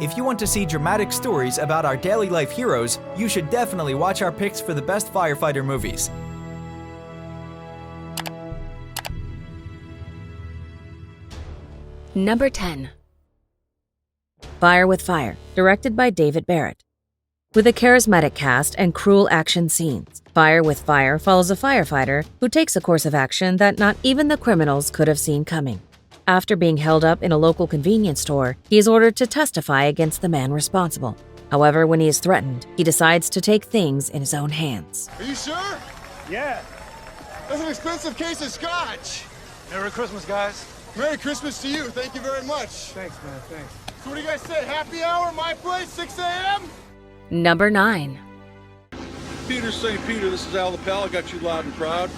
If you want to see dramatic stories about our daily life heroes, you should definitely watch our picks for the best firefighter movies. Number 10. Fire with Fire, directed by David Barrett. With a charismatic cast and cruel action scenes, Fire with Fire follows a firefighter who takes a course of action that not even the criminals could have seen coming. After being held up in a local convenience store, he is ordered to testify against the man responsible. However, when he is threatened, he decides to take things in his own hands. Are you sure? Yeah. That's an expensive case of scotch. Merry Christmas, guys. Merry Christmas to you. Thank you very much. Thanks, man. Thanks. So what do you guys say? Happy hour, my place, 6 a.m.? Number 9. Peter St. Peter, this is Al the Pal. I got you loud and proud.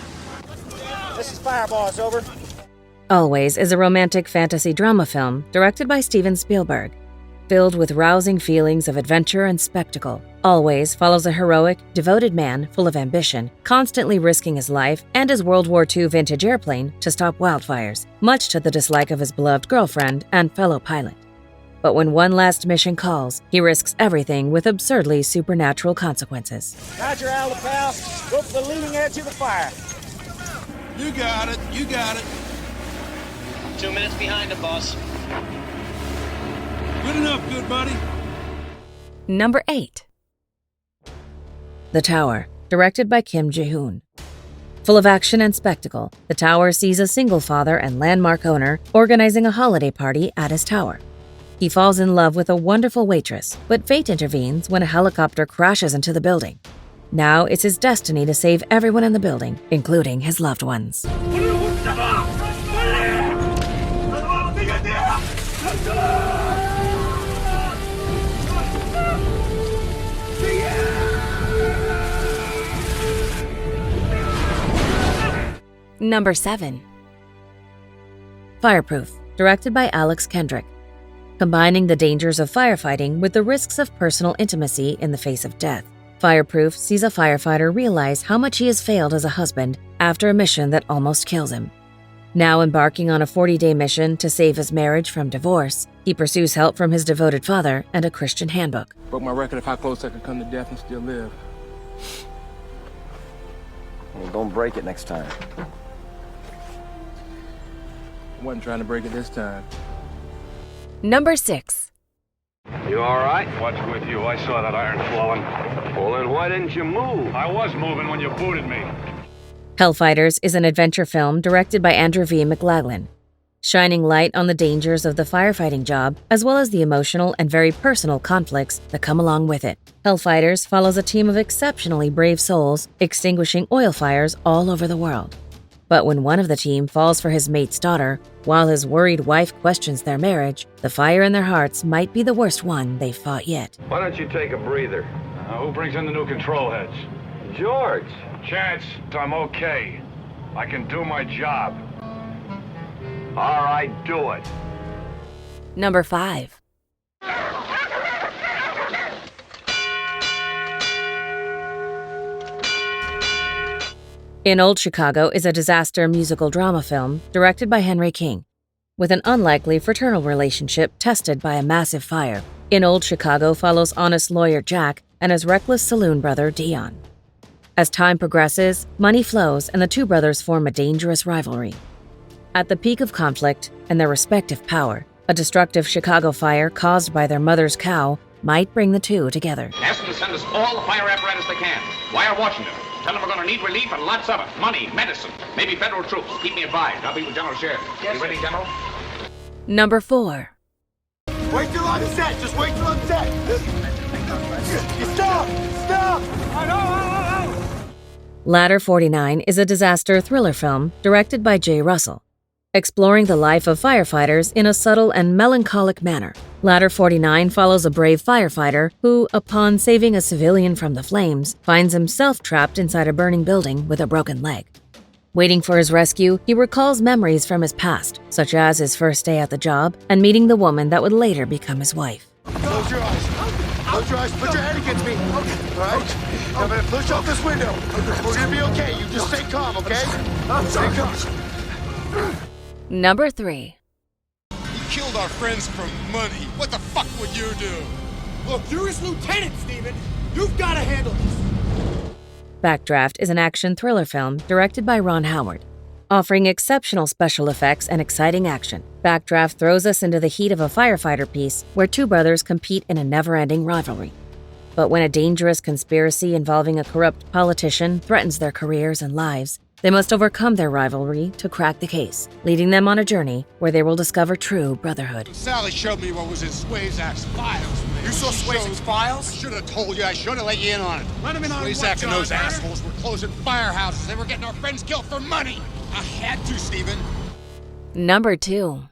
This is Fireboss, over. Always is a romantic fantasy drama film directed by Steven Spielberg. Filled with rousing feelings of adventure and spectacle, Always follows a heroic, devoted man full of ambition, constantly risking his life and his World War II vintage airplane to stop wildfires, much to the dislike of his beloved girlfriend and fellow pilot. But when one last mission calls, he risks everything with absurdly supernatural consequences. Roger, Al the Pal. Go for the leading edge of the fire. You got it. You got it. 2 minutes behind the boss. Good enough, good buddy. Number 8. The Tower, directed by Kim Ji-hoon. Full of action and spectacle, The Tower sees a single father and landmark owner organizing a holiday party at his tower. He falls in love with a wonderful waitress, but fate intervenes when a helicopter crashes into the building. Now it's his destiny to save everyone in the building, including his loved ones. Number 7. Fireproof, directed by Alex Kendrick. Combining the dangers of firefighting with the risks of personal intimacy in the face of death, Fireproof sees a firefighter realize how much he has failed as a husband after a mission that almost kills him. Now embarking on a 40-day mission to save his marriage from divorce, he pursues help from his devoted father and a Christian handbook. Broke my record of how close I could come to death and still live. Well, don't break it next time. I wasn't trying to break it this time. Number 6. You all right? What's with you? I saw that iron flowing. Well, then why didn't you move? I was moving when you booted me. Hellfighters is an adventure film directed by Andrew V. McLaglen, shining light on the dangers of the firefighting job as well as the emotional and very personal conflicts that come along with it. Hellfighters follows a team of exceptionally brave souls extinguishing oil fires all over the world. But when one of the team falls for his mate's daughter, while his worried wife questions their marriage, the fire in their hearts might be the worst one they've fought yet. Why don't you take a breather? Who brings in the new control heads? George. Chance, I'm okay. I can do my job. All right, do it. Number 5. In Old Chicago is a disaster musical drama film directed by Henry King. With an unlikely fraternal relationship tested by a massive fire, In Old Chicago follows honest lawyer Jack and his reckless saloon brother Dion. As time progresses, money flows and the two brothers form a dangerous rivalry. At the peak of conflict and their respective power, a destructive Chicago fire caused by their mother's cow might bring the two together. Ask them to send us all the fire apparatus they can. Wire Washington. Tell them we're going to need relief and lots of it. Money, medicine, maybe federal troops. Keep me advised. I'll be with General Sheridan. Yes, you ready, General? Number 4. Wait till I'm set. Just wait till I'm set. You stop! Stop! Ladder 49 is a disaster thriller film directed by Jay Russell, exploring the life of firefighters in a subtle and melancholic manner. Ladder 49 follows a brave firefighter who, upon saving a civilian from the flames, finds himself trapped inside a burning building with a broken leg. Waiting for his rescue, he recalls memories from his past, such as his first day at the job and meeting the woman that would later become his wife. Close your eyes. Close your eyes. Put your head against me. Okay. All right? I'm going to push out this window. We're going to be okay. You just stay calm, okay? Stay calm. Number 3. You killed our friends for money. What the fuck would you do? Look, you're his lieutenant, Steven. You've got to handle this. Backdraft is an action thriller film directed by Ron Howard. Offering exceptional special effects and exciting action, Backdraft throws us into the heat of a firefighter piece where two brothers compete in a never-ending rivalry. But when a dangerous conspiracy involving a corrupt politician threatens their careers and lives, they must overcome their rivalry to crack the case, leading them on a journey where they will discover true brotherhood. Sally showed me what was in Swayzak's files. You saw Swayzak's files? I should have told you. I should have let you in on it. Let him in on Swayzak and those assholes were closing firehouses. They were getting our friends killed for money. I had to, Steven. Number 2.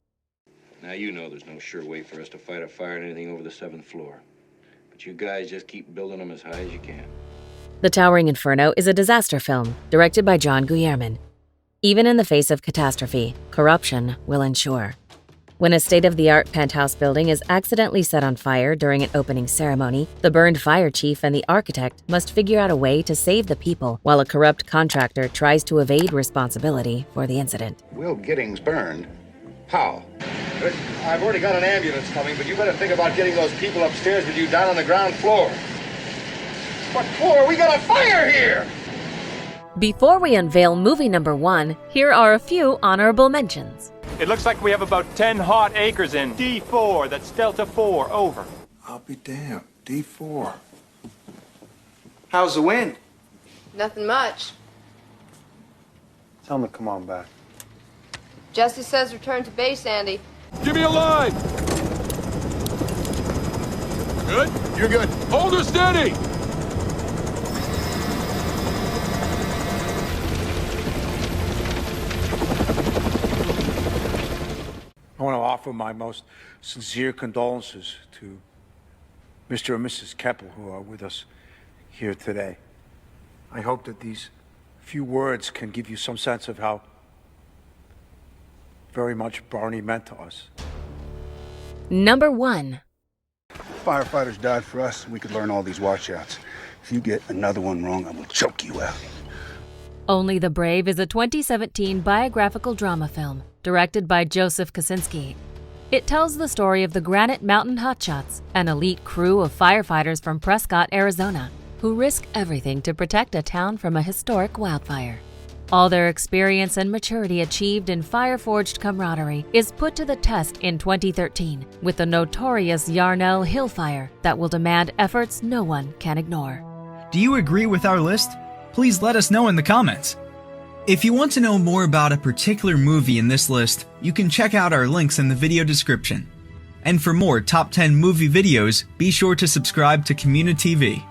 Now you know there's no sure way for us to fight a fire in anything over the 7th floor. But you guys just keep building them as high as you can. The Towering Inferno is a disaster film directed by John Guillermin. Even in the face of catastrophe, corruption will ensure. When a state-of-the-art penthouse building is accidentally set on fire during an opening ceremony, the burned fire chief and the architect must figure out a way to save the people while a corrupt contractor tries to evade responsibility for the incident. Will Giddings burned? How? I've already got an ambulance coming, but you better think about getting those people upstairs with you down on the ground floor. What for? We got a fire here! Before we unveil movie number 1, here are a few honorable mentions. It looks like we have about 10 hot acres in D4. That's Delta 4. Over. I'll be damned. D4. How's the wind? Nothing much. Tell him to come on back. Jesse says return to base, Andy. Give me a line! Good? You're good. Hold her steady! I want to offer my most sincere condolences to Mr. and Mrs. Keppel, who are with us here today. I hope that these few words can give you some sense of how very much Barney meant to us. Number 1. Firefighters died for us. We could learn all these washouts. If you get another one wrong, I will choke you out. Only the Brave is a 2017 biographical drama film directed by Joseph Kosinski. It tells the story of the Granite Mountain Hotshots, an elite crew of firefighters from Prescott, Arizona, who risk everything to protect a town from a historic wildfire. All their experience and maturity achieved in fire-forged camaraderie is put to the test in 2013 with the notorious Yarnell Hill Fire that will demand efforts no one can ignore. Do you agree with our list? Please let us know in the comments. If you want to know more about a particular movie in this list, you can check out our links in the video description. And for more top 10 movie videos, be sure to subscribe to communiTV.